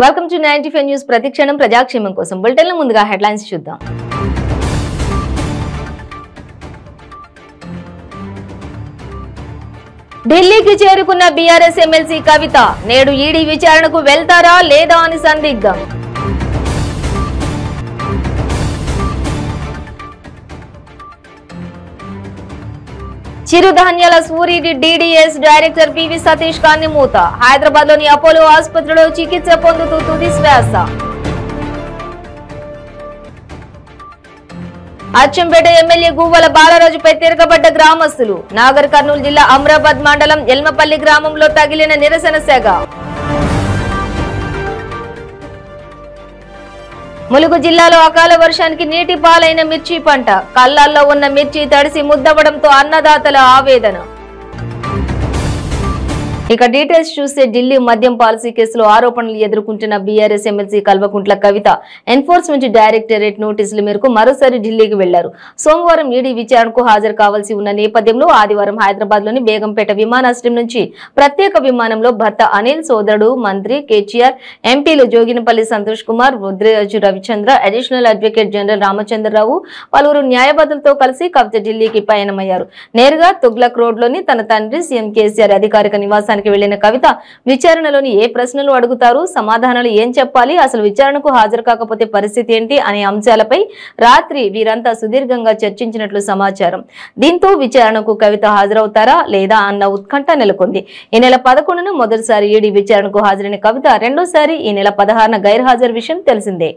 Welcome to 95 news. ప్రతిక్షణం ప్రజాక్షేమం కోసం bulletin లో ముందుగా హెడ్లైన్స్ చూద్దాం. ఢిల్లీకి చేరుకున్న బీఆర్ఎస్ ఎమ్మెల్సీ కవిత నేడు ఈడీ విచారణకు వెళ్తారా లేదా అని సందిగ్ధం. చిరుధాన్యాల సూరిడి డీడీఎస్ డైరెక్టర్ పివి సతీష్ కాన్నిమూత. హైదరాబాద్ లోని అపోలో ఆసుపత్రిలో చికిత్స పొందుతూ తుది శ్వాస. అచ్చంపేట ఎమ్మెల్యే గువ్వల బాలరాజుపై తిరగబడ్డ గ్రామస్తులు. నాగర్ కర్నూలు జిల్లా అమ్రాబాద్ మండలం ఎల్మపల్లి గ్రామంలో తగిలిన నిరసన సెగ. ములుగు జిల్లాలో అకాల వర్షానికి నీటి పాలైన మిర్చి పంట. కళ్ళాల్లో ఉన్న మిర్చి తడిసి ముద్దవడంతో అన్నదాతల ఆవేదన. ఇక డీటెయిల్స్ చూస్తే ఢిల్లీ మద్యం పాలసీ కేసులో ఆరోపణలు ఎదుర్కొంటున్న BRS MLC Kalvakuntla Kavitha enforcement directorate నోటీసుల మేరకు మరోసారి ఢిల్లీకి వెళ్లారు. సోమవారం ఈడీ విచారణకు హాజరు కావాల్సి ఉన్న నేపథ్యంలో ఆదివారం హైదరాబాద్ లోని బేగంపేట విమానాశ్రయం నుంచి ప్రత్యేక విమానంలో భర్త అనిల్, సోదరుడు మంత్రి కేటీఆర్, ఎంపీలు Joginapalli Santosh Kumar, Rudraraju Ravichandra, additional advocate general Ramachandra Rao, పలువురు న్యాయవాదులతో కలిసి కవిత ఢిల్లీకి పయనమయ్యారు. నేరుగా తుగ్లక్ రోడ్ లోని తన తండ్రి సీఎం కేసీఆర్ అధికారిక నివాసానికి వెళ్లిన కవిత విచారణలోని ఏ ప్రశ్నలు అడుగుతారు, సమాధానాలు ఏం చెప్పాలి, అసలు విచారణకు హాజరు కాకపోతే పరిస్థితి ఏంటి అనే అంశాలపై రాత్రి వీరంతా సుదీర్ఘంగా చర్చించినట్లు సమాచారం. దీంతో విచారణకు కవిత హాజరవుతారా లేదా అన్న ఉత్కంఠ నెలకొంది. ఈ నెల 11న మొదటిసారి ఈడీ విచారణకు హాజరైన కవిత రెండోసారి ఈ నెల 16న గైర్హాజరు విషయం తెలిసిందే.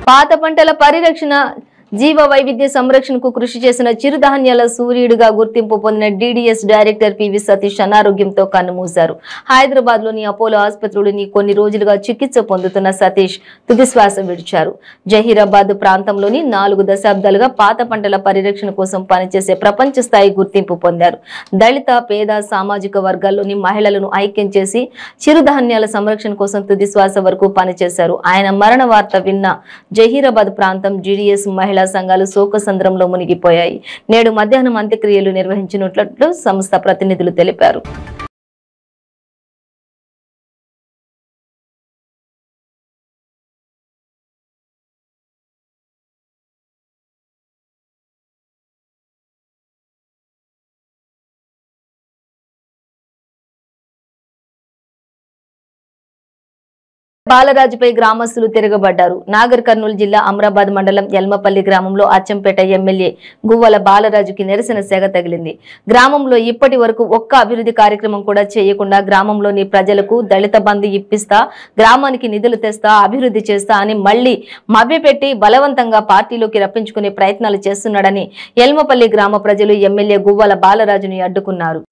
పాత పంటల పరిరక్షణ, జీవ వైవిధ్య సంరక్షణకు కృషి చేసిన చిరుధాన్యాల సూర్యుడిగా గుర్తింపు పొందిన డీడీఎస్ డైరెక్టర్ పివి సతీష్ అనారోగ్యంతో కన్నుమూశారు. హైదరాబాద్ లోని అపోలో ఆసుపత్రిలోని కొన్ని రోజులుగా చికిత్స పొందుతున్న సతీష్ తుదిశ్వాస విడిచారు. జహీరాబాద్ ప్రాంతంలోని 4 దశాబ్దాలుగా పాత పంటల పరిరక్షణ కోసం పనిచేసే ప్రపంచ స్థాయి గుర్తింపు పొందారు. దళిత, పేద సామాజిక వర్గాల్లోని మహిళలను ఐక్యం చేసి చిరుధాన్యాల సంరక్షణ కోసం తుదిశ్వాస వరకు పనిచేశారు. ఆయన మరణ వార్త విన్న జహీరాబాద్ ప్రాంతం జీడీఎస్ మహిళా సంఘాలు శోకసంద్రంలో మునిగిపోయాయి. నేడు మధ్యాహ్నం అంత్యక్రియలు నిర్వహించినట్లు సంస్థ ప్రతినిధులు తెలిపారు. బాలరాజుపై గ్రామస్తులు తిరగబడ్డారు. నాగర్ కర్నూలు జిల్లా అమ్రాబాద్ మండలం ఎల్మపల్లి గ్రామంలో అచ్చంపేట ఎమ్మెల్యే గువ్వల బాలరాజుకి నిరసన సెగ తగిలింది. గ్రామంలో ఇప్పటి వరకు ఒక్క అభివృద్ధి కార్యక్రమం కూడా చేయకుండా గ్రామంలోని ప్రజలకు దళిత బంధు ఇప్పిస్తా, గ్రామానికి నిధులు తెస్తా, అభివృద్ధి చేస్తా అని మళ్లీ మభ్యపెట్టి బలవంతంగా పార్టీలోకి రప్పించుకునే ప్రయత్నాలు చేస్తున్నాడని ఎల్మపల్లి గ్రామ ప్రజలు ఎమ్మెల్యే గువ్వల బాలరాజుని అడ్డుకున్నారు.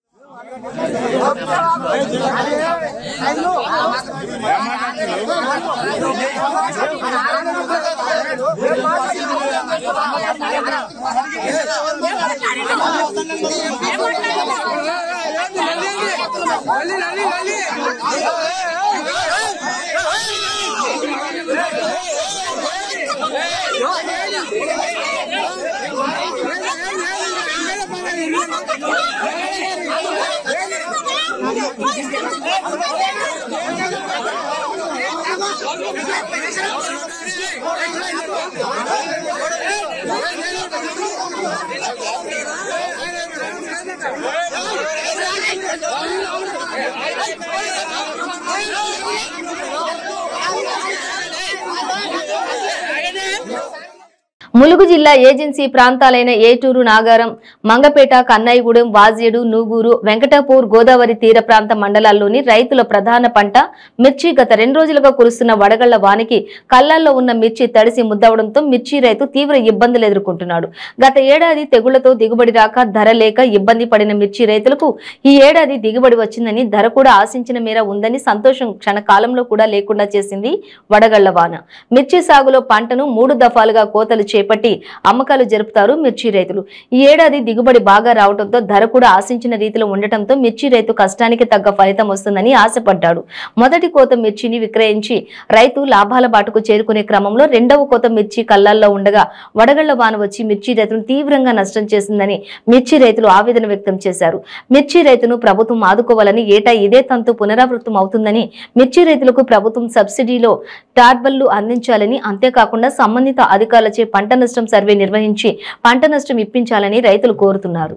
ములుగు జిల్లా ఏజెన్సీ ప్రాంతాలైన ఏటూరు, నాగారం, మంగపేట, కన్నయ్యగూడెం, వాజేడు, నూగూరు, వెంకటాపూర్, గోదావరి తీర ప్రాంత మండలాల్లోని రైతుల ప్రధాన పంట మిర్చి గత 2 రోజులుగా కురుస్తున్న వడగళ్ల వానికి కళ్ళాల్లో ఉన్న మిర్చి తడిసి ముద్దవడంతో మిర్చి రైతు తీవ్ర ఇబ్బందులు ఎదుర్కొంటున్నాడు. గత ఏడాది తెగుళ్లతో దిగుబడి రాక ధర లేక ఇబ్బంది పడిన మిర్చి రైతులకు ఈ ఏడాది దిగుబడి వచ్చిందని, ధర కూడా ఆశించిన మేర ఉందని సంతోషం క్షణకాలంలో కూడా లేకుండా చేసింది వడగళ్ల వాన. మిర్చి సాగులో పంటను 3 దఫాలుగా కోతలు చేపట్టి అమ్మకాలు జరుపుతారు మిర్చి రైతులు. ఈ ఏడాది దిగుబడి బాగా రావడంతో ధర కూడా ఆశించిన రీతిలో ఉండటంతో మిర్చి రైతు కష్టానికి తగ్గ ఫలితం వస్తుందని ఆశపడ్డాడు. మొదటి కోత మిర్చిని విక్రయించి రైతు లాభాల బాటకు చేరుకునే క్రమంలో రెండవ కోత మిర్చి కళ్ళల్లో ఉండగా వడగళ్ల వాన వచ్చి మిర్చి రైతును తీవ్రంగా నష్టం చేసిందని మిర్చి రైతులు ఆవేదన వ్యక్తం చేశారు. మిర్చి రైతును ప్రభుత్వం ఆదుకోవాలని, ఏటా ఇదే తంతు పునరావృతం అవుతుందని, మిర్చి రైతులకు ప్రభుత్వం సబ్సిడీలో టార్బళ్లు అందించాలని, అంతేకాకుండా సంబంధిత అధికారులచే పంట నష్టం సర్వే నిర్వహించి పంట నష్టం ఇప్పించాలని రైతులు కోరుతున్నారు.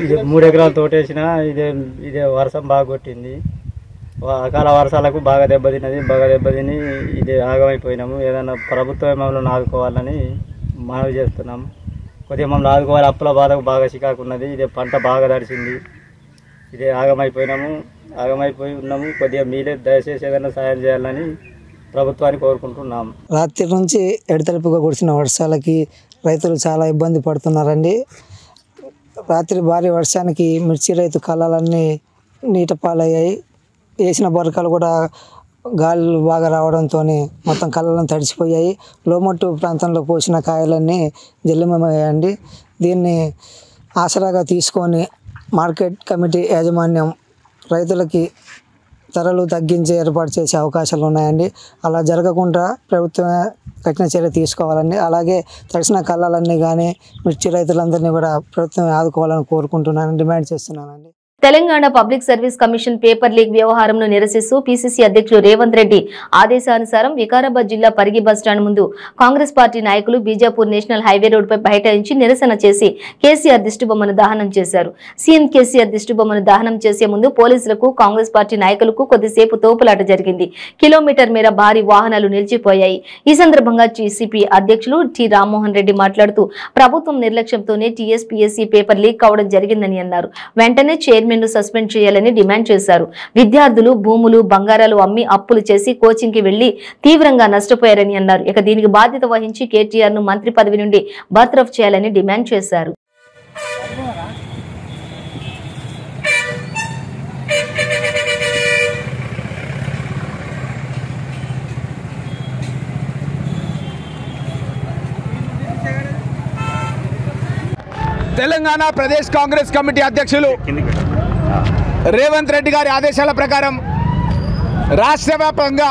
ఇది 3 ఎకరాల తోటేసిన ఇదే వర్షం బాగా కొట్టింది. అకాల వర్షాలకు బాగా దెబ్బతిని ఇది ఆగమైపోయినాము. ఏదైనా ప్రభుత్వం మమ్మల్ని ఆదుకోవాలని మనవి చేస్తున్నాము. కొద్దిగా మమ్మల్ని ఆదుకోవాలి. అప్పుల బాధకు బాగా చికాకున్నది. ఇదే పంట బాగా తడిచింది. ఇదే ఆగమైపోయి ఉన్నాము. కొద్దిగా మీరే దయచేసి ఏదైనా సాయం చేయాలని ప్రభుత్వాన్ని కోరుకుంటున్నాము. రాత్రి నుంచి ఎడతెరిపిగా కురిసిన వర్షాలకి రైతులు చాలా ఇబ్బంది పడుతున్నారండి. రాత్రి భారీ వర్షానికి మిర్చి రైతు కళ్ళాలన్నీ నీట పాలయ్యాయి. వేసిన బొరకలు కూడా గాలి బాగా రావడంతో మొత్తం కళ్ళలను తడిసిపోయాయి. లోమట్టు ప్రాంతంలో పోసిన కాయలన్నీ జల్లుమయ్యాయండి. దీన్ని ఆసరాగా తీసుకొని మార్కెట్ కమిటీ యాజమాన్యం రైతులకి ధరలు తగ్గించి ఏర్పాటు చేసే అవకాశాలు ఉన్నాయండి. అలా జరగకుండా ప్రభుత్వమే కఠిన చర్య తీసుకోవాలండి. అలాగే తడిసిన కళ్ళాలన్నీ కానీ మిర్చి రైతులందరినీ కూడా ప్రభుత్వం ఆదుకోవాలని కోరుకుంటున్నాను, డిమాండ్ చేస్తున్నానండి. Telangana public service commission paper leak వ్యవహారంను నిరసిస్తూ పీసీసీ అధ్యక్షుడు రేవంత్ రెడ్డి ఆదేశానుసారం వికారాబాద్ జిల్లా పరిగి బస్టాండ్ ముందు కాంగ్రెస్ పార్టీ నాయకులు బీజాపూర్ నేషనల్ హైవే రోడ్డుపై బైఠాయించి నిరసన చేసి కేసీఆర్ దిష్టిబొమ్మను దహనం చేశారు. సీఎం కేసీఆర్ దిష్టిబొమ్మను దహనం చేసే ముందు పోలీసులకు కాంగ్రెస్ పార్టీ నాయకులకు కొద్దిసేపు తోపులాట జరిగింది. కిలోమీటర్ మేర భారీ వాహనాలు నిలిచిపోయాయి. ఈ సందర్భంగా టీసీపీ అధ్యక్షులు టి రామ్మోహన్ రెడ్డి మాట్లాడుతూ ప్రభుత్వం నిర్లక్ష్యంతోనే టీఎస్పీఎస్సీ పేపర్ లీక్ కావడం జరిగిందని అన్నారు. వెంటనే చైర్మన్ సస్పెండ్ చేయాలని డిమాండ్ చేశారు. విద్యార్థులు భూములు బంగారాలు అమ్మి అప్పులు చేసి కోచింగ్ కి వెళ్లి తీవ్రంగా నష్టపోయారని అన్నారు. ఇక దీనికి బాధ్యత వహించి కేటీఆర్ ను మంత్రి పదవి నుండి బర్తరఫ్ చేయాలని డిమాండ్ చేశారు. తెలంగాణ ప్రదేశ్ కాంగ్రెస్ కమిటీ అధ్యక్షులు రేవంత్ రెడ్డి గారి ఆదేశాల ప్రకారం రాష్ట్ర వ్యాప్తంగా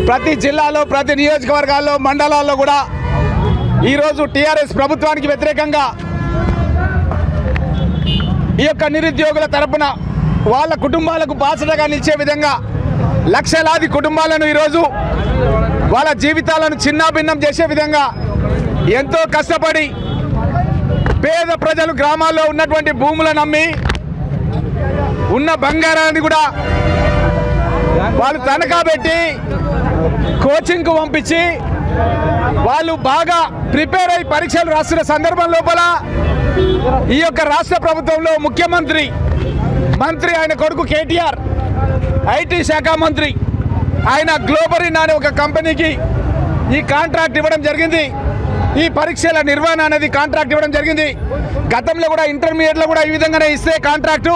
ప్రతి జిల్లాలో, ప్రతి నియోజకవర్గాల్లో, మండలాల్లో కూడా ఈరోజు టీఆర్ఎస్ ప్రభుత్వానికి వ్యతిరేకంగా ఈ యొక్క నిరుద్యోగుల తరపున వాళ్ళ కుటుంబాలకు బాసటగా నిలిచే విధంగా లక్షలాది కుటుంబాలను ఈరోజు వాళ్ళ జీవితాలను చిన్నాభిన్నం చేసే విధంగా ఎంతో కష్టపడి పేద ప్రజలు గ్రామాల్లో ఉన్నటువంటి భూములను అమ్మి ఉన్న బంగారాన్ని కూడా వాళ్ళు తనఖా పెట్టి కోచింగ్కు పంపించి వాళ్ళు బాగా ప్రిపేర్ అయి పరీక్షలు రాస్తున్న సందర్భం లోపల ఈ యొక్క రాష్ట్ర ప్రభుత్వంలో ముఖ్యమంత్రి ఆయన కొడుకు కేటీఆర్ ఐటీ శాఖ మంత్రి ఆయన గ్లోబరిన్ అనే ఒక కంపెనీకి ఈ కాంట్రాక్ట్ ఇవ్వడం జరిగింది. ఈ పరీక్షల నిర్వహణ అనేది కాంట్రాక్ట్ ఇవ్వడం జరిగింది. గతంలో కూడా ఇంటర్మీడియట్లో కూడా ఈ విధంగానే ఇస్తే కాంట్రాక్టు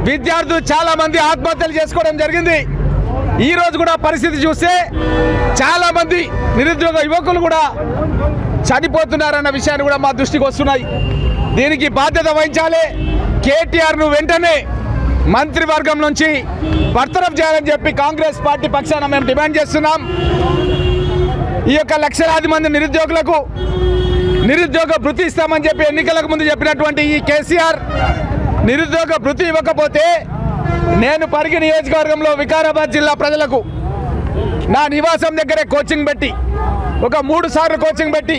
విద్యార్థులు చాలా మంది ఆత్మహత్యలు చేసుకోవడం జరిగింది. ఈ రోజు కూడా పరిస్థితి చూస్తే చాలా మంది నిరుద్యోగ యువకులు కూడా చనిపోతున్నారన్న విషయాన్ని కూడా మా దృష్టికి వస్తున్నాయి. దీనికి బాధ్యత వహించాలి. కేటీఆర్ను వెంటనే మంత్రివర్గం నుంచి బర్తరఫ్ చేయాలని చెప్పి కాంగ్రెస్ పార్టీ పక్షాన మేము డిమాండ్ చేస్తున్నాం. ఈ యొక్క లక్షలాది మంది నిరుద్యోగులకు నిరుద్యోగ భృతి ఇస్తామని చెప్పి ఎన్నికలకు ముందు చెప్పినటువంటి ఈ కేసీఆర్ నిరుద్యోగ భృతి ఇవ్వకపోతే నేను పరిగి నియోజకవర్గంలో వికారాబాద్ జిల్లా ప్రజలకు నా నివాసం దగ్గరే కోచింగ్ పెట్టి ఒక 3 సార్లు కోచింగ్ పెట్టి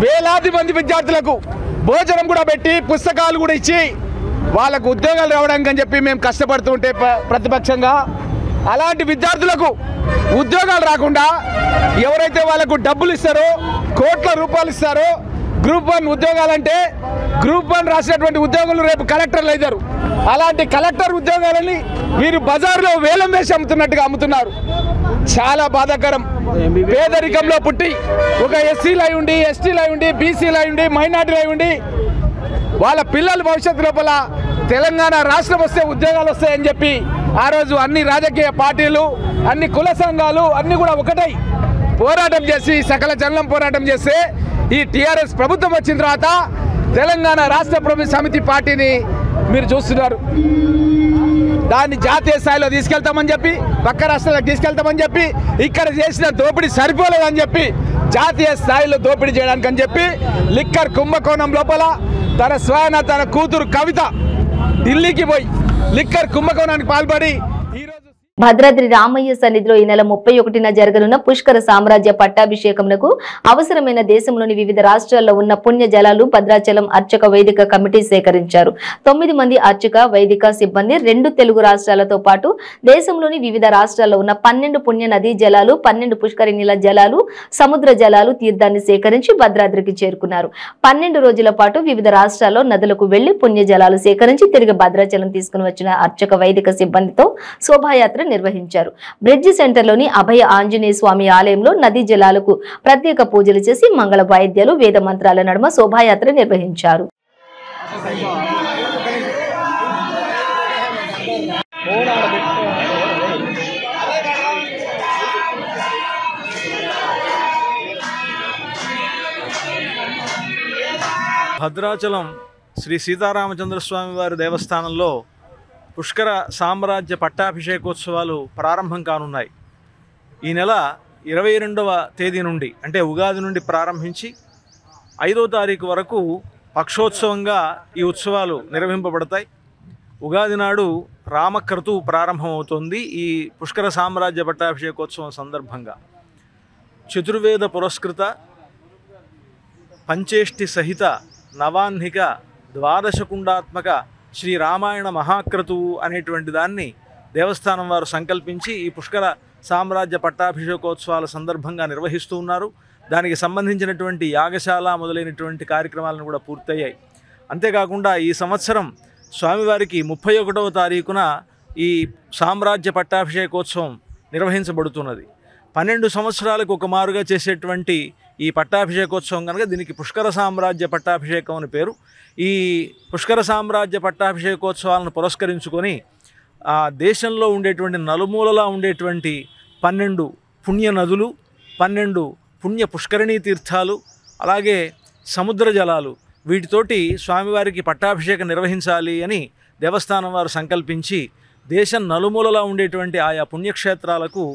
వేలాది మంది విద్యార్థులకు భోజనం కూడా పెట్టి పుస్తకాలు కూడా ఇచ్చి వాళ్ళకు ఉద్యోగాలు రావడానికి అని చెప్పి మేము కష్టపడుతుంటే ప్రతిపక్షంగా అలాంటి విద్యార్థులకు ఉద్యోగాలు రాకుండా ఎవరైతే వాళ్ళకు డబ్బులు ఇస్తారో కోట్ల రూపాయలు ఇస్తారో గ్రూప్ 1 ఉద్యోగాలంటే గ్రూప్ 1 రాసినటువంటి ఉద్యోగులు రేపు కలెక్టర్లు అవుతారు. అలాంటి కలెక్టర్ ఉద్యోగాలని వీరు బజార్లో వేలం వేసి అమ్ముతున్నట్టుగా అమ్ముతున్నారు. చాలా బాధాకరం. పేదరికంలో పుట్టి ఒక ఎస్సీలై ఉండి, ఎస్టీలై ఉండి, బీసీలై ఉండి, మైనార్టీలై ఉండి వాళ్ళ పిల్లల భవిష్యత్తు లోపల తెలంగాణ రాష్ట్రం వస్తే ఉద్యోగాలు వస్తాయని చెప్పి ఆ రోజు అన్ని రాజకీయ పార్టీలు, అన్ని కుల సంఘాలు అన్ని కూడా ఒకటై పోరాటం చేసి సకల జనం పోరాటం చేస్తే ఈ టీఆర్ఎస్ ప్రభుత్వం వచ్చిన తర్వాత తెలంగాణ రాష్ట్ర ప్రభుత్వ సమితి పార్టీని మీరు చూస్తున్నారు. దాన్ని జాతీయ స్థాయిలో తీసుకెళ్తామని చెప్పి, పక్క రాష్ట్రాలకు తీసుకెళ్తామని చెప్పి, ఇక్కడ చేసిన దోపిడీ సరిపోలేదని చెప్పి జాతీయ స్థాయిలో దోపిడీ చేయడానికి అని చెప్పి లిక్కర్ కుంభకోణం లోపల తన స్వయాన తన కూతురు కవిత ఢిల్లీకి పోయి లిక్కర్ కుంభకోణానికి పాల్పడి ఈరోజు భద్రాద్రి రామయ్య సన్నిధిలో ఈ నెల 31న జరగనున్న పుష్కర సామ్రాజ్య పట్టాభిషేకంకు అవసరమైన దేశంలోని వివిధ రాష్ట్రాల్లో ఉన్న పుణ్య జలాలు భద్రాచలం అర్చక వైదిక కమిటీ సేకరించారు. 9 మంది అర్చక వైదిక సిబ్బంది 2 తెలుగు రాష్ట్రాలతో పాటు దేశంలోని వివిధ రాష్ట్రాల్లో ఉన్న 12 పుణ్య నదీ జలాలు, 12 పుష్కరిణీల జలాలు, సముద్ర జలాలు తీర్థాన్ని సేకరించి భద్రాద్రికి చేరుకున్నారు. 12 రోజుల పాటు వివిధ రాష్ట్రాల్లో నదులకు వెళ్లి పుణ్య జలాలు సేకరించి తిరిగి భద్రాచలం తీసుకుని వచ్చిన అర్చక వైదిక సిబ్బందితో శోభాయాత్ర నిర్వహించారు. బ్రిడ్జి సెంటర్లోని అభయ ఆంజనేయ స్వామి ఆలయంలో నదీ జలాలకు ప్రత్యేక పూజలు చేసి మంగళ వాయిద్యాలు, వేద మంత్రాల నడుమ శోభాయాత్ర నిర్వహించారు. భద్రాచలం శ్రీ సీతారామచంద్రస్వామి వారి దేవస్థానంలో పుష్కర సామ్రాజ్య పట్టాభిషేకోత్సవాలు ప్రారంభం కానున్నాయి. ఈ నెల 22వ తేదీ నుండి అంటే ఉగాది నుండి ప్రారంభించి 5వ తారీఖు వరకు పక్షోత్సవంగా ఈ ఉత్సవాలు నిర్వహింపబడతాయి. ఉగాది నాడు రామక్రతువు ప్రారంభమవుతోంది. ఈ పుష్కర సామ్రాజ్య పట్టాభిషేకోత్సవం సందర్భంగా చతుర్వేద పురస్కృత పంచేష్టి సహిత నవాహ్నిక ద్వాదశకుండాత్మక శ్రీ రామాయణ మహాక్రతువు అనేటువంటి దాన్ని దేవస్థానం వారు సంకల్పించి ఈ పుష్కర సామ్రాజ్య పట్టాభిషేకోత్సవాల సందర్భంగా నిర్వహిస్తూ ఉన్నారు. దానికి సంబంధించినటువంటి యాగశాల మొదలైనటువంటి కార్యక్రమాలను కూడా పూర్తయ్యాయి. అంతేకాకుండా ఈ సంవత్సరం స్వామివారికి 31వ తారీఖున ఈ సామ్రాజ్య పట్టాభిషేకోత్సవం నిర్వహించబడుతున్నది. 12 సంవత్సరాలకు ఒక మారుగా చేసేటువంటి ఈ పట్టాభిషేకోత్సవం కనుక దీనికి పుష్కర సామ్రాజ్య పట్టాభిషేకం అని పేరు. ఈ పుష్కర సామ్రాజ్య పట్టాభిషేకోత్సవాలను పురస్కరించుకొని దేశంలో ఉండేటువంటి నలుమూలలా ఉండేటువంటి 12 పుణ్య నదులు, 12 పుణ్య పుష్కరిణీ తీర్థాలు, అలాగే సముద్ర జలాలు వీటితోటి స్వామివారికి పట్టాభిషేకం నిర్వహించాలి అని దేవస్థానం వారు సంకల్పించి దేశం నలుమూలలా ఉండేటువంటి ఆయా పుణ్యక్షేత్రాలకు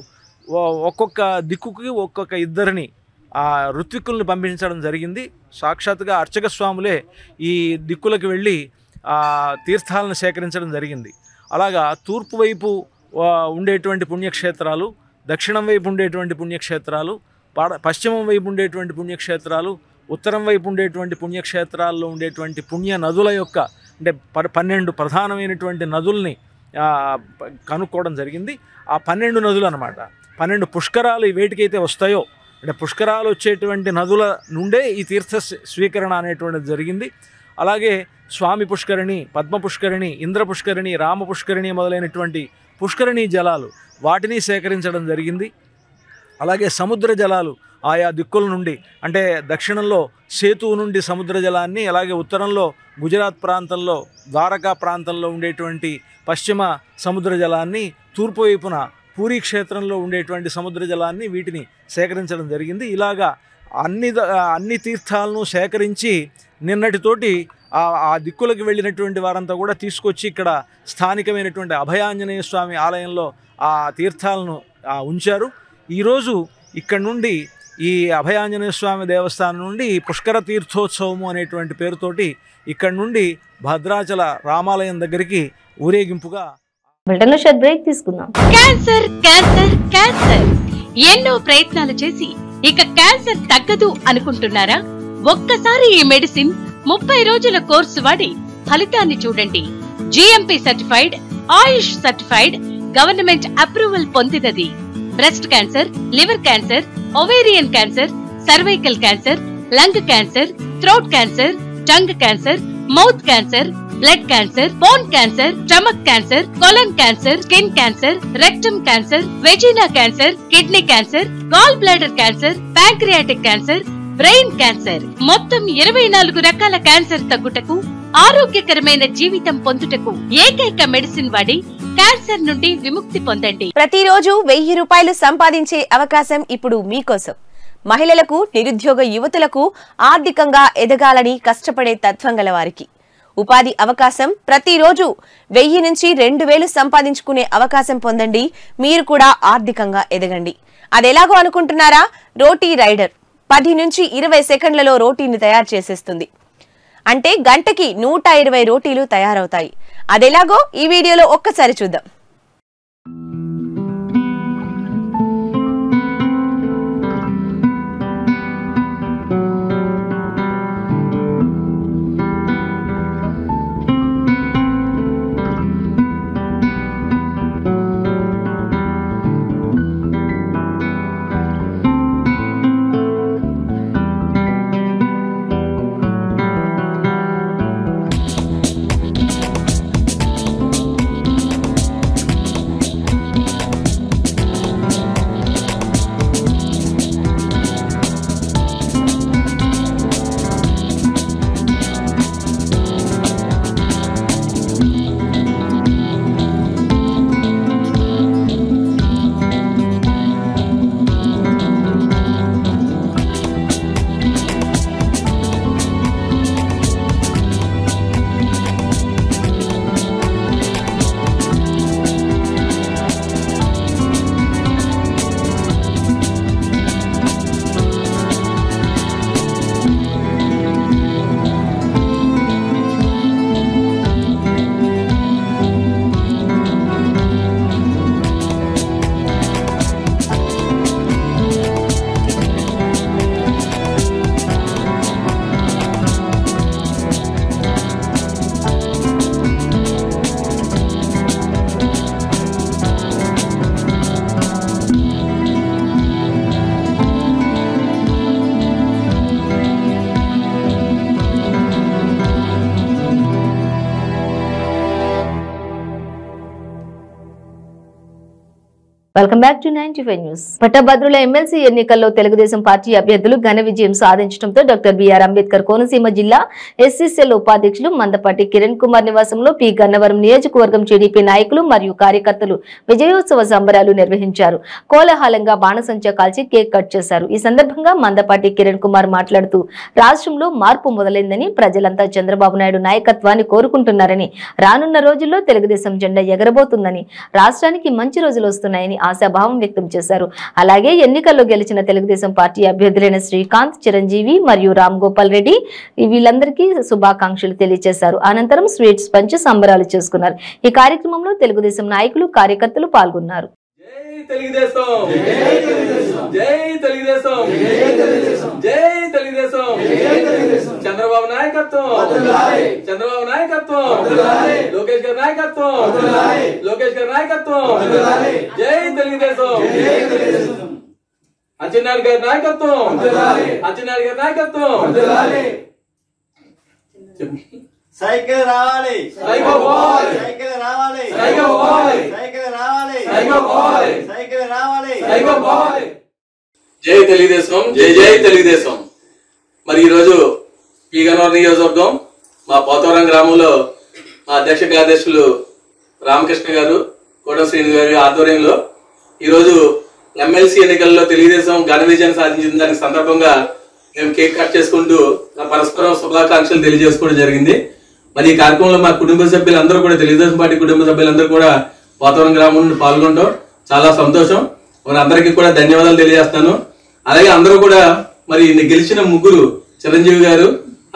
ఒక్కొక్క దిక్కుకి ఒక్కొక్క ఇద్దరిని ఋత్విక్కులను పంపించడం జరిగింది. సాక్షాత్గా అర్చక స్వాములే ఈ దిక్కులకు వెళ్ళి తీర్థాలను సేకరించడం జరిగింది. అలాగా తూర్పు వైపు ఉండేటువంటి పుణ్యక్షేత్రాలు, దక్షిణం వైపు ఉండేటువంటి పుణ్యక్షేత్రాలు, పశ్చిమం వైపు ఉండేటువంటి పుణ్యక్షేత్రాలు, ఉత్తరం వైపు ఉండేటువంటి పుణ్యక్షేత్రాల్లో ఉండేటువంటి పుణ్య నదుల యొక్క అంటే 12 ప్రధానమైనటువంటి నదుల్ని కనుక్కోవడం జరిగింది. ఆ 12 నదులు అన్నమాట. 12 పుష్కరాలు వేటికైతే వస్తాయో అంటే పుష్కరాలు వచ్చేటువంటి నదుల నుండే ఈ తీర్థ స్వీకరణ అనేటువంటిది జరిగింది. అలాగే స్వామి పుష్కరిణి, పద్మ పుష్కరిణి, ఇంద్ర పుష్కరిణి, రామ పుష్కరిణి మొదలైనటువంటి పుష్కరిణీ జలాలు వాటిని సేకరించడం జరిగింది. అలాగే సముద్ర జలాలు ఆయా దిక్కుల నుండి అంటే దక్షిణంలో సేతువు నుండి సముద్ర జలాన్ని, అలాగే ఉత్తరంలో గుజరాత్ ప్రాంతంలో ద్వారకా ప్రాంతంలో ఉండేటువంటి పశ్చిమ సముద్ర జలాన్ని, తూర్పు వైపున పూరీ క్షేత్రంలో ఉండేటువంటి సముద్ర జలాన్ని వీటిని సేకరించడం జరిగింది. ఇలాగా అన్ని తీర్థాలను సేకరించి నిన్నటితోటి ఆ దిక్కులకు వెళ్ళినటువంటి వారంతా కూడా తీసుకొచ్చి ఇక్కడ స్థానికమైనటువంటి అభయాంజనేయ స్వామి ఆలయంలో ఆ తీర్థాలను ఉంచారు. ఈరోజు ఇక్కడ నుండి ఈ అభయాంజనేయ స్వామి దేవస్థానం నుండి పుష్కర తీర్థోత్సవము అనేటువంటి పేరుతోటి ఇక్కడ నుండి భద్రాచల రామాలయం దగ్గరికి ఊరేగింపుగా బ్రేక్ తీసుకుందాం. క్యాన్సర్ క్యాన్సర్ క్యాన్సర్ ఎన్నో ప్రయత్నాలు చేసి ఇక క్యాన్సర్ తగ్గదు అనుకుంటున్నారా? ఒక్కసారి ఈ మెడిసిన్ 30 రోజుల కోర్సు వాడి ఫలితాన్ని చూడండి. GMP certified, Ayush certified, government approval పొందినది. Breast cancer, liver cancer, ovarian cancer, cervical cancer, lung cancer, throat cancer, tongue cancer, mouth cancer, blood cancer, bone cancer, stomach cancer, colon cancer, skin cancer, rectum cancer, vagina cancer, kidney cancer, gall bladder cancer, pancreatic cancer, brain cancer, మొత్తం 24 రకాల cancer తగ్గుటకు, ఆరోగ్యకరమైన జీవితం పొందుటకు ఏకైక medicine వాడి cancer నుండి విముక్తి పొందండి. ప్రతిరోజు 1000 రూపాయలు సంపాదించే అవకాశం ఇప్పుడు మీకోసం. మహిళలకు, నిరుద్యోగ యువతులకు ఆర్థికంగా ఎదగాలని కష్టపడే తత్వం గల వారికి ఉపాధి అవకాశం. ప్రతిరోజు 1000 నుంచి 2000 సంపాదించుకునే అవకాశం పొందండి. మీరు కూడా ఆర్థికంగా ఎదగండి. అదెలాగో అనుకుంటున్నారా? రోటీ రైడర్ 10 నుంచి 20 సెకండ్లలో రోటీని తయారు చేసేస్తుంది. అంటే గంటకి 120 రోటీలు తయారవుతాయి. అదెలాగో ఈ వీడియోలో ఒక్కసారి చూద్దాం. Welcome back to 95 news. పట్టభద్రుల ఎమ్మెల్సీ ఎన్నికల్లో తెలుగుదేశం పార్టీ అభ్యర్థులు ఘన విజయం సాధించడంతో డాక్టర్ బిఆర్ అంబేద్కర్ కోనసీమ జిల్లా ఎస్సీసీఎల్ ఉపాధ్యక్షులు మందపాటి కిరణ్ కుమార్ నివాసంలో పి గన్నవరం నియోజకవర్గం టీడీపీ నాయకులు మరియు కార్యకర్తలు విజయోత్సవ సంబరాలు నిర్వహించారు. కోలాహలంగా బాణసంచా కాల్చి కేక్ కట్ చేశారు. ఈ సందర్భంగా మందపాటి కిరణ్ కుమార్ మాట్లాడుతూ రాష్ట్రంలో మార్పు మొదలైందని, ప్రజలంతా చంద్రబాబు నాయుడు నాయకత్వాన్ని కోరుకుంటున్నారని, రానున్న రోజుల్లో తెలుగుదేశం జెండా ఎగరబోతుందని, రాష్ట్రానికి మంచి రోజులు వస్తున్నాయని ఆశాభావం వ్యక్తం చేశారు. అలాగే ఎన్నికల్లో గెలిచిన తెలుగుదేశం పార్టీ అభ్యర్థులైన శ్రీకాంత్, చిరంజీవి మరియు రామ్ గోపాల్ రెడ్డి వీళ్ళందరికీ శుభాకాంక్షలు తెలియజేశారు. అనంతరం స్వీట్స్ పంచి సంబరాలు చేసుకున్నారు. ఈ కార్యక్రమంలో తెలుగుదేశం నాయకులు, కార్యకర్తలు పాల్గొన్నారు. చంద్రబాబు నాయకత్వం, చంద్రబాబు నాయకత్వం, లోకేష్ గారి నాయకత్వం, లోకేష్ గారి నాయకత్వం, జై తెలుగుదేశం, అచ్చెన్నాయుడు గారి నాయకత్వం, అచ్చెన్నాయుడు గారి నాయకత్వం. సైకిల్ రావాలి, సైకిల్ పోవాలి, సైకిల్ రావాలి, సైకిల్ పోవాలి, సైకిల్ రావాలి, సైకిల్ పోవాలి, సైకిల్ రావాలి, సైకిల్ పోవాలి. జై తెలుగుదేశం, జై జై తెలుగుదేశం. మరి ఈరోజు పి గన్నవరం నియోజకవర్గం మా పోతవరం గ్రామంలో మా అధ్యక్ష కార్యదర్శులు రామకృష్ణ గారు, కోట శ్రీని గారి ఆధ్వర్యంలో ఈరోజు ఎమ్మెల్సీ ఎన్నికల్లో తెలుగుదేశం ఘన విజయాన్ని సాధించిన దానికి సందర్భంగా మేము కేక్ కట్ చేసుకుంటూ పరస్పరం శుభాకాంక్షలు తెలియజేసుకోవడం జరిగింది. మరి ఈ కార్యక్రమంలో మా కుటుంబ సభ్యులందరూ కూడా, తెలుగుదేశం పార్టీ కుటుంబ సభ్యులందరూ కూడా పోతవరం గ్రామం నుండి పాల్గొనడం చాలా సంతోషం. మరి అందరికీ కూడా ధన్యవాదాలు తెలియజేస్తాను. అలాగే అందరూ కూడా మరి గెలిచిన ముగ్గురు, చిరంజీవి గారు,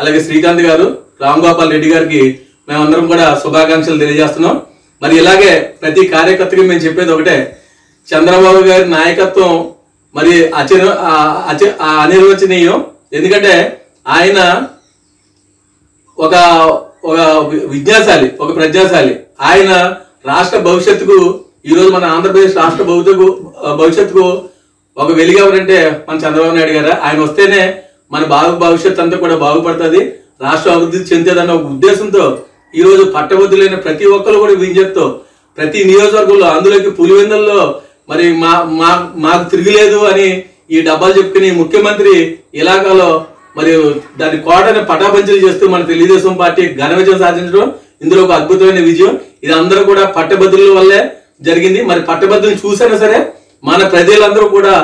అలాగే శ్రీకాంత్ గారు, రామ్ గోపాల్ రెడ్డి గారికి మేమందరం కూడా శుభాకాంక్షలు తెలియజేస్తున్నాం. మరి ఇలాగే ప్రతి కార్యకర్తకి మేము చెప్పేది ఒకటే, చంద్రబాబు గారి నాయకత్వం మరి అనిర్వచనీయం. ఎందుకంటే ఆయన ఒక విద్యాశాలి, ఒక ప్రజాశాలి. ఆయన రాష్ట్ర భవిష్యత్తుకు, ఈరోజు మన ఆంధ్రప్రదేశ్ రాష్ట్ర భవిష్యత్తుకు ఒక వెలుగు ఎవరంటే మన చంద్రబాబు నాయుడు గారు. ఆయన వస్తేనే మన భవిష్యత్తు అంతా కూడా బాగుపడుతుంది, రాష్ట్రం అభివృద్ధి చెందేదన్న ఒక ఉద్దేశంతో ఈరోజు పట్టభద్రులైన ప్రతి ఒక్కరు కూడా వింజతో ప్రతి నియోజకవర్గంలో, అందులోకి పులివెందుల్లో మరి మాకు తిరిగిలేదు అని ఈ డబ్బాలు చెప్పుకుని ముఖ్యమంత్రి ఇలాకాలో మరి దాని కోటని పటాపంచలు చేస్తూ మన తెలుగుదేశం పార్టీ ఘన విజయం సాధించడం ఇందులో ఒక అద్భుతమైన విజయం. ఇది అందరూ కూడా పట్టభద్రుల వల్లే జరిగింది. మరి పట్టభద్రులు చూసినా సరే మన ప్రజలందరూ కూడా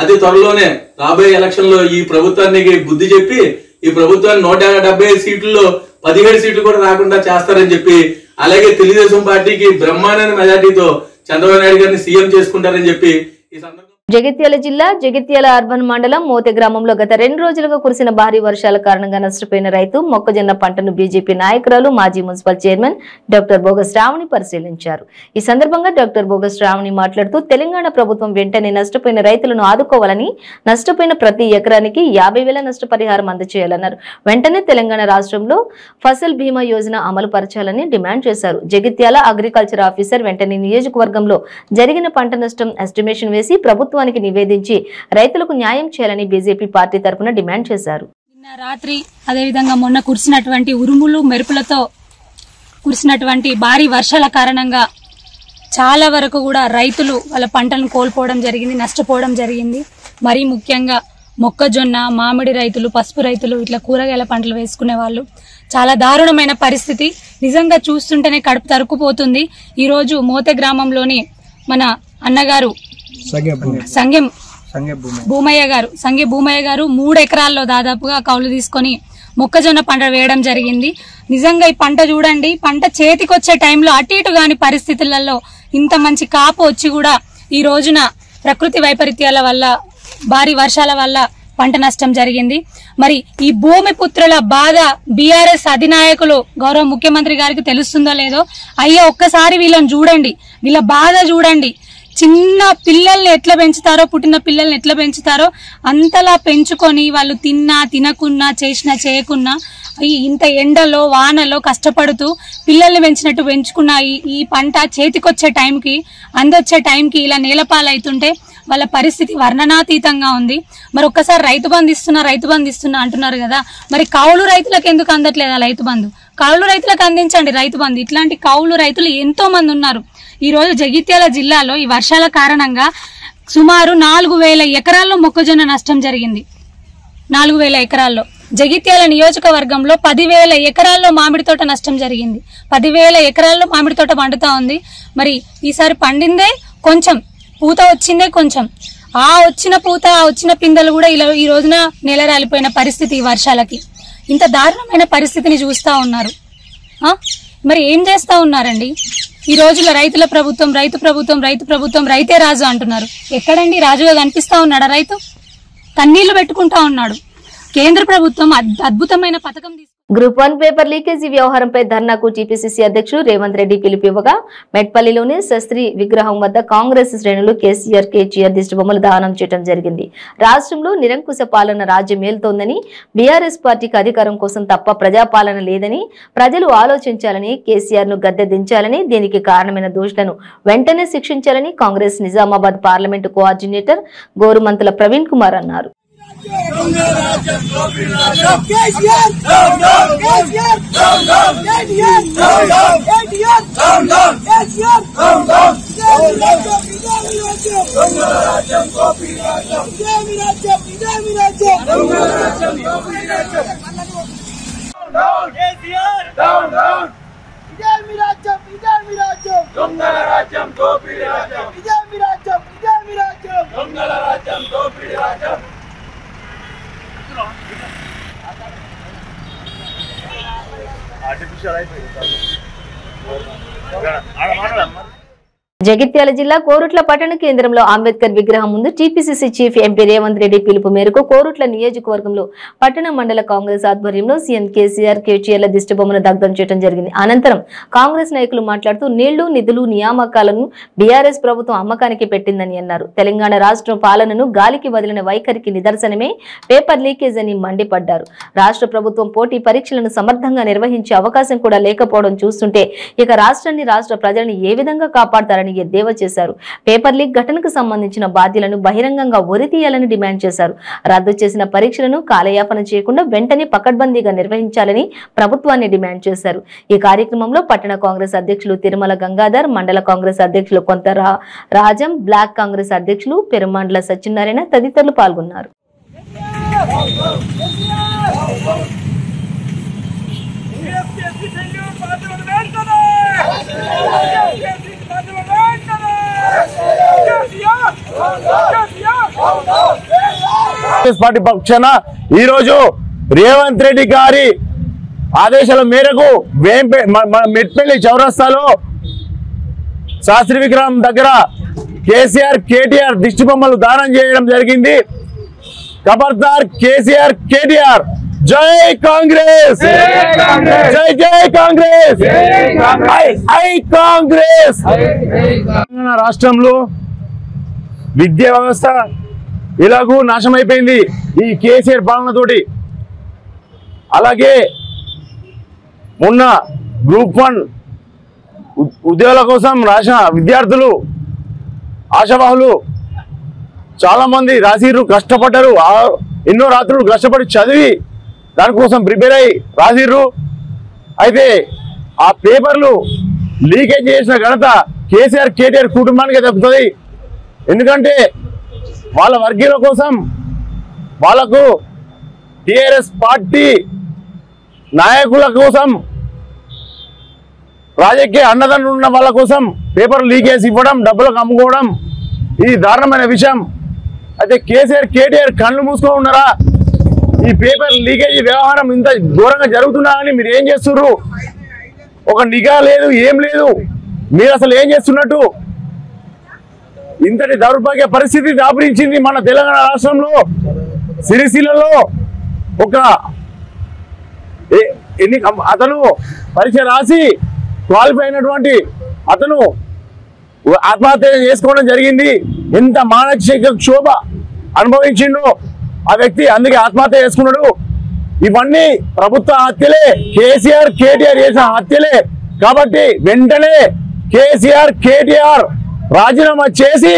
అతి త్వరలోనే రాబోయే ఎలక్షన్ లో ఈ ప్రభుత్వానికి బుద్ధి చెప్పి ఈ ప్రభుత్వాన్ని 175 సీట్లలో 17 సీట్లు కూడా రాకుండా చేస్తారని చెప్పి, అలాగే తెలుగుదేశం పార్టీకి బ్రహ్మాండ మెజార్టీతో చంద్రబాబు నాయుడు గారిని సీఎం చేసుకుంటారని చెప్పి ఈ సందర్భంగా జగిత్యాల జిల్లా జగిత్యాల అర్బన్ మండలం మోతే గ్రామంలో గత 2 రోజులుగా కురిసిన భారీ వర్షాల కారణంగా నష్టపోయిన రైతు మొక్కజొన్న పంటను బీజేపీ నాయకురాలు మాజీ municipal chairman doctor Boga Shravani పరిశీలించారు. ఈ సందర్భంగా డాక్టర్ బోగ శ్రావణి మాట్లాడుతూ తెలంగాణ ప్రభుత్వం వెంటనే నష్టపోయిన రైతులను ఆదుకోవాలని, నష్టపోయిన ప్రతి ఎకరానికి 50,000 నష్టపరిహారం అందజేయాలన్నారు. వెంటనే తెలంగాణ రాష్ట్రంలో ఫసల్ బీమా యోజన అమలు పరచాలని డిమాండ్ చేశారు. జగిత్యాల అగ్రికల్చర్ ఆఫీసర్ వెంటనే నియోజకవర్గంలో జరిగిన పంట నష్టం ఎస్టిమేషన్ వేసి ప్రభుత్వానికి నివేదించి రైతులకు న్యాయం చేయాలని బీజేపీ పార్టీ తరఫున డిమాండ్ చేశారు. నిన్న రాత్రి అదేవిధంగా మొన్న కురిసినటువంటి ఉరుములు మెరుపులతో కురిసినటువంటి భారీ వర్షాల కారణంగా చాలా వరకు కూడా రైతులు వాళ్ళ పంటలను కోల్పోవడం జరిగింది, నష్టపోవడం జరిగింది. మరీ ముఖ్యంగా మొక్కజొన్న, మామిడి రైతులు, పసుపు రైతులు, ఇట్లా కూరగాయల పంటలు వేసుకునే వాళ్ళు చాలా దారుణమైన పరిస్థితి. నిజంగా చూస్తుంటేనే కడుపు తరుక్కుపోతుంది. ఈరోజు మోతే గ్రామంలోని మన అన్నగారు సంగే భూమయ్య గారు 3 ఎకరాల్లో దాదాపుగా కౌలు తీసుకొని మొక్కజొన్న పంట వేయడం జరిగింది. నిజంగా ఈ పంట చూడండి, పంట చేతికొచ్చే టైంలో అటు ఇటు కాని పరిస్థితులలో ఇంత మంచి కాపు వచ్చి కూడా ఈ రోజున ప్రకృతి వైపరీత్యాల వల్ల, భారీ వర్షాల వల్ల పంట నష్టం జరిగింది. మరి ఈ భూమి పుత్రుల బాధ బీఆర్ఎస్ అధినాయకులు గౌరవ ముఖ్యమంత్రి గారికి తెలుస్తుందో లేదో, అయ్యా ఒక్కసారి వీళ్ళని చూడండి, వీళ్ళ బాధ చూడండి. చిన్న పిల్లల్ని ఎట్లా పెంచుతారో, పుట్టిన పిల్లల్ని ఎట్లా పెంచుతారో అంతలా పెంచుకొని వాళ్ళు తిన్నా తినకున్నా, చేసినా చేయకున్నా ఇంత ఎండలో వానలో కష్టపడుతూ పిల్లల్ని పెంచినట్టు పెంచుకున్న ఈ పంట చేతికొచ్చే టైంకి, అందొచ్చే టైంకి ఇలా నేలపాలవుతుంటే వాళ్ళ పరిస్థితి వర్ణనాతీతంగా ఉంది. మరి ఒక్కసారి రైతు బంధు ఇస్తున్నా అంటున్నారు కదా, మరి కౌలు రైతులకు ఎందుకు అందట్లేదా రైతు బంధు? కౌలు రైతులకు అందించండి రైతు బంధు. ఇట్లాంటి కౌలు రైతులు ఎంతో మంది ఉన్నారు. ఈ రోజు జగిత్యాల జిల్లాలో ఈ వర్షాల కారణంగా సుమారు 4,000 ఎకరాల్లో మొక్కజొన్న నష్టం జరిగింది. 4,000 ఎకరాల్లో. జగిత్యాల నియోజకవర్గంలో 10,000 ఎకరాల్లో మామిడి తోట నష్టం జరిగింది. 10,000 ఎకరాల్లో మామిడి తోట పండుతా ఉంది. మరి ఈసారి పండిందే కొంచెం, పూత వచ్చిందే కొంచెం. ఆ వచ్చిన పూత, ఆ వచ్చిన పిందెలు కూడా ఈ రోజున నేలరాలిపోయిన పరిస్థితి ఈ వర్షాలకి. ఇంత దారుణమైన పరిస్థితిని చూస్తా ఉన్నారు. మరి ఏం చేస్తా ఉన్నారండి? ఈ రోజుల రైతుల ప్రభుత్వం, రైతు ప్రభుత్వం, రైతే రాజు అంటున్నారు. ఎక్కడండి రాజుగా కనిపిస్తా ఉన్నాడా రైతు? కన్నీళ్లు పెట్టుకుంటా ఉన్నాడు. కేంద్ర ప్రభుత్వం అద్భుతమైన పథకం గ్రూప్ 1 పేపర్ లీకేజీ వ్యవహారంపై ధర్నాకు టీపీసీసీ అధ్యక్షుడు రేవంత్ రెడ్డి పిలుపివ్వగా మెట్పల్లిలోని శస్త్రి విగ్రహం వద్ద కాంగ్రెస్ శ్రేణులు కేసీఆర్ దిష్టిబొమ్మలు దానం చేయడం జరిగింది. రాష్ట్రంలో నిరంకుశ పాలన రాజ్యం మేలుతోందని, బీఆర్ఎస్ పార్టీకి అధికారం కోసం తప్ప ప్రజాపాలన లేదని ప్రజలు ఆలోచించాలని, కేసీఆర్ ను గద్దె దించాలని, దీనికి కారణమైన దోషులను వెంటనే శిక్షించాలని కాంగ్రెస్ నిజామాబాద్ పార్లమెంటు కోఆర్డినేటర్ గోరుమంతుల ప్రవీణ్ కుమార్ అన్నారు. జగిత్యాల జిల్లా కోరుట్ల పట్టణ కేంద్రంలో అంబేద్కర్ విగ్రహం ముందు TPCC chief MP Revanth Reddy పిలుపు మేరకు కోరుట్ల నియోజకవర్గంలో పట్టణ మండల కాంగ్రెస్ ఆధ్వర్యంలో సీఎం కేసీఆర్ల దిష్టిబొమ్మను దగ్ధం చేయడం జరిగింది. అనంతరం కాంగ్రెస్ నాయకులు మాట్లాడుతూ నీళ్లు, నిధులు, నియామకాలను బీఆర్ఎస్ ప్రభుత్వం అమ్మకానికి పెట్టిందని అన్నారు. తెలంగాణ రాష్ట్ర పాలనను గాలికి వదిలిన వైఖరికి నిదర్శనమే పేపర్ లీకేజ్ అని మండిపడ్డారు. రాష్ట్ర ప్రభుత్వం పోటీ పరీక్షలను సమర్థంగా నిర్వహించే అవకాశం కూడా లేకపోవడం చూస్తుంటే ఇక రాష్ట్రాన్ని, రాష్ట్ర ప్రజలను ఏ విధంగా కాపాడతారని ఎద్దేవా చేశారు. పేపర్ లీక్ ఘటనకు సంబంధించిన బాధ్యులను బహిరంగంగా ఉరితీయాలని డిమాండ్ చేశారు. రద్దు చేసిన పరీక్షలను కాలయాపన చేయకుండా వెంటనే పకడ్బందీగా నిర్వహించాలని ప్రభుత్వాన్ని డిమాండ్ చేశారు. ఈ కార్యక్రమంలో పట్టణ కాంగ్రెస్ అధ్యక్షులు తిరుమల గంగాధర్, మండల కాంగ్రెస్ అధ్యక్షులు కొంత రాజం, బ్లాక్ కాంగ్రెస్ అధ్యక్షులు పెరుమండల సత్యనారాయణ తదితరులు పాల్గొన్నారు. పార్టీ పక్షాన ఈరోజు రేవంత్ రెడ్డి గారి ఆదేశాల మేరకు మెట్పల్లి చౌరస్తాలో శాస్త్రి విగ్రహం దగ్గర కేసీఆర్ కేటీఆర్ దిష్టి బొమ్మలు దానం చేయడం జరిగింది. ఖబర్దార్ కేసీఆర్ కేటీఆర్, జై కాంగ్రెస్, జై జై కాంగ్రెస్, ఐ కాంగ్రెస్. రాష్ట్రంలో విద్యా వ్యవస్థ ఇలాగూ నాశనమైపోయింది ఈ కేసీఆర్ పాలనతోటి. అలాగే మొన్న గ్రూప్ 1 ఉద్యోగాల కోసం రాసిన విద్యార్థులు ఆశావాహులు చాలా మంది రాసిర్రు, కష్టపడ్డారు, ఎన్నో రాత్రులు కష్టపడి చదివి దానికోసం ప్రిపేర్ అయ్యి రాసిర్రు. అయితే ఆ పేపర్లు లీకేజ్ చేసిన ఘనత కేసీఆర్ కేటీఆర్ కుటుంబానికి దక్కుతుంది. ఎందుకంటే వాళ్ళ వర్గీయుల కోసం, వాళ్ళకు టిఆర్ఎస్ పార్టీ నాయకుల కోసం, రాజకీయ అండదండలు ఉన్న వాళ్ళ కోసం పేపర్ లీకేజ్ ఇవ్వడం, డబ్బులకు అమ్ముకోవడం ఇది దారుణమైన విషయం. అయితే కేసీఆర్ కేటీఆర్ కళ్ళు మూసుకొని ఉన్నారా? ఈ పేపర్ లీకేజీ వ్యవహారం ఇంత ఘోరంగా జరుగుతున్నా అని మీరు ఏం చేస్తున్నారు? ఒక నిఘా లేదు, ఏం లేదు. మీరు అసలు ఏం చేస్తున్నట్టు? ఇంతటి దౌర్భాగ్య పరిస్థితి దాపురించింది మన తెలంగాణ రాష్ట్రంలో. సిరిసిల్లలో ఒక అతను పరీక్ష రాసి క్వాలిఫై అయినటువంటి అతను ఆత్మహత్య చేసుకోవడం జరిగింది. ఎంత మానసిక క్షోభ అనుభవించిండో ఆ వ్యక్తి, అందుకే ఆత్మహత్య చేసుకున్నాడు. ఇవన్నీ ప్రభుత్వ హత్యలే, కేసీఆర్ కేటీఆర్ చేసిన హత్యలే. కాబట్టి వెంటనే కేసీఆర్ కేటీఆర్ రాజీనామా చేసి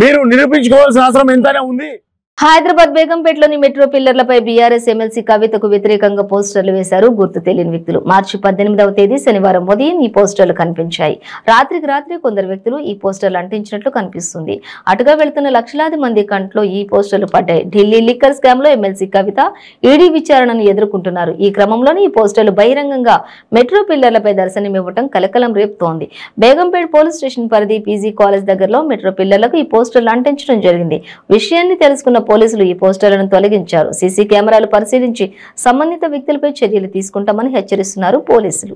మీరు నిరూపించుకోవాల్సిన అవసరం ఎంతైనా ఉంది. హైదరాబాద్ బేగంపేటలోని మెట్రో పిల్లర్లపై బీఆర్ఎస్ ఎమ్మెల్సీ కవితకు వ్యతిరేకంగా పోస్టర్లు వేశారు గుర్తు తెలియని వ్యక్తులు. మార్చి 18వ తేదీ శనివారం ఉదయం ఈ పోస్టర్లు కనిపించాయి. రాత్రికి రాత్రి కొందరు వ్యక్తులు ఈ పోస్టర్లు అంటించినట్లు కనిపిస్తుంది. అటుగా వెళ్తున్న లక్షలాది మంది కంట్లో ఈ పోస్టర్లు పడ్డాయి. ఢిల్లీ లిక్కర్ స్కామ్ లో ఎమ్మెల్సీ కవిత ఈడీ విచారణను ఎదుర్కొంటున్నారు. ఈ క్రమంలోనే ఈ పోస్టర్లు బహిరంగంగా మెట్రో పిల్లర్లపై దర్శనమివ్వడం కలకలం రేపుతోంది. బేగంపేట పోలీస్ స్టేషన్ పరిధి పీజీ కాలేజ్ దగ్గరలో మెట్రో పిల్లర్లకు ఈ పోస్టర్లు అంటించడం జరిగింది. విషయాన్ని తెలుసుకున్న పోలీసులు ఈ పోస్టర్లను తొలగించారు. సీసీ కెమెరాలు పరిశీలించి సంబంధిత వ్యక్తులపై చర్యలు తీసుకుంటామని హెచ్చరిస్తున్నారు పోలీసులు.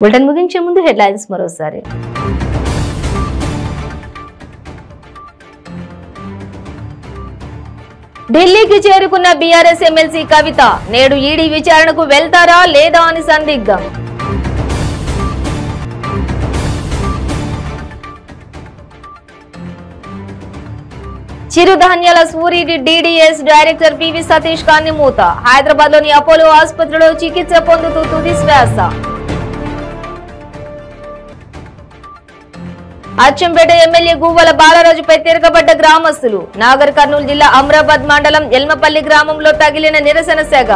బులెటిన్ ముగించే ముందు హెడ్లైన్స్ మరోసారి. ఢిల్లీకి చేరుకున్న బీఆర్ఎస్ ఎమ్మెల్సీ కవిత నేడు ఈడీ విచారణకు వెళ్తారా లేదా అని సందిగ్ధం. చిరుధాన్యాల సూరిడి డీడీఎస్ డైరెక్టర్ పివి సతీష్ కాన్ని మూత. హైదరాబాద్ లోని అపోలో ఆసుపత్రిలో చికిత్స పొందుతూ తుది శ్వాస. అచ్చంపేట ఎమ్మెల్యే గువ్వల బాలరాజుపై తిరగబడ్డ గ్రామస్తులు. నాగర్ కర్నూలు జిల్లా అమ్రాబాద్ మండలం ఎల్మపల్లి గ్రామంలో తగిలిన నిరసన సెగ.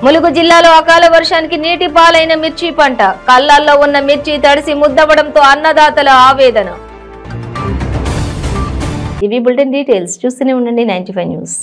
ములుగు జిల్లాలో అకాల వర్షానికి నీటి పాలైన మిర్చి పంట. కళ్ళాల్లో ఉన్న మిర్చి తడిసి ముద్దవడంతో అన్నదాతల ఆవేదన. ఇవి బులెటిన్ డీటెయిల్స్. చూస్తూనే ఉండండి 95 న్యూస్.